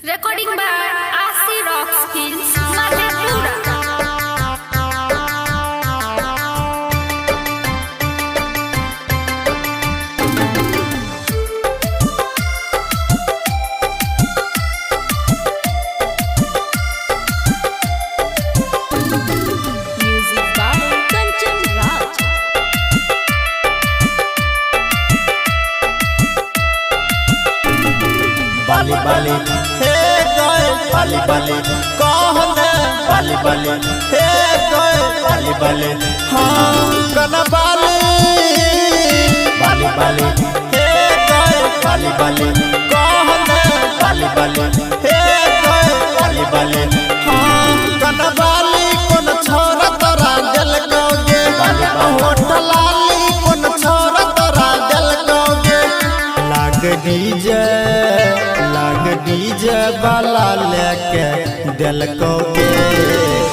Recording by AC Rock Skills, Madhepura. Music by Kanchan Raj. बाली बाली हे गए बाली बाली कहने बाली बाली हे गए बाली बाली हाँ कन बाली बाली बाली हे गए बाली बाली कहने बाली बाली हे गए बाली बाली हाँ कन बाली कोन छोरा तोरा दिल कोगे होठ लाली कोन छोरा तोरा दिल कोगे लाग डीजे बाला लेके दिल कोगे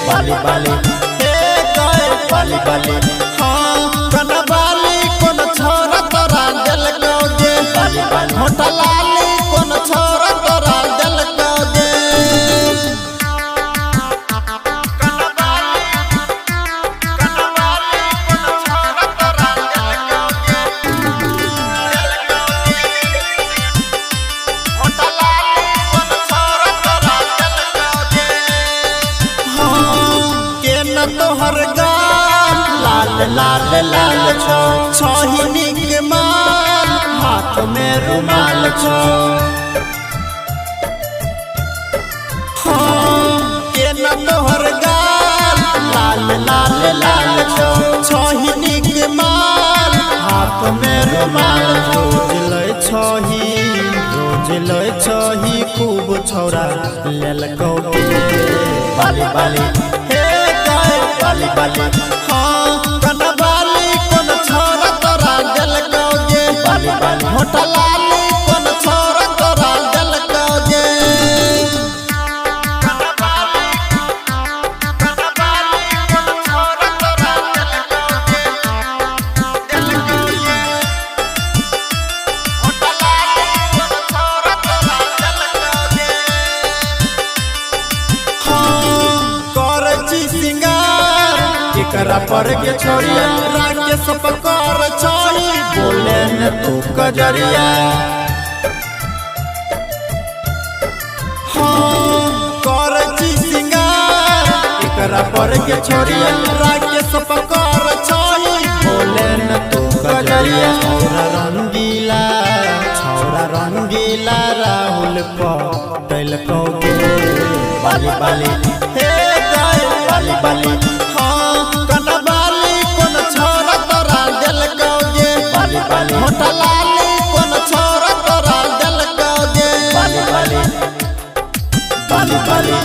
बाली बाली हे गए बाली बाली हाँ कन बाली कोन छोरा तोरा दिल कोगे बाली बाली होठ लाली कोन छोरा तोरा दिल कोगे कन बाली कोन छोरा तोरा दिल कोगे होठ लाली कोन छोरा तोरा दिल कोगे हाँ के न तोहर गाल लाल लाल लाल छो छोहिनी के माल हाथ में रुमाल छो हाँ के न तोहर गाल लाल लाल लाल छो छोहिनी के माल हाथ में रुमाल छो रोज लय छही खूब छौरा लेल कोगे बाली बाली हे गए बाली बाली हाँ कन बाली कोन छोरा तोरा दिल कोगे बाली बाली होठ लाली कोन छोरा तोरा दिल कोगे कन बाली कोन छोरा तोरा दिल कोगे होठ लाली कोन छोरा तोरा दिल कोगे कर जी सिंगार एकरा पर के छोड़िया राके सब कर छोई बोले न तू कजरिया हाँ कर जी सिंगार एकरा पर के छोड़िया राके सब कर छोई बोले न तू कजरिया छौरा रंगीला राहुल पटेल कोगे बाली बाली हे गए बाली बाली हाँ कन बाली कोन छोरा तोरा दिल कोगे बाली बाली होठ लाली कोन छोरा तोरा दिल कोगे बाली बाली बाली बाली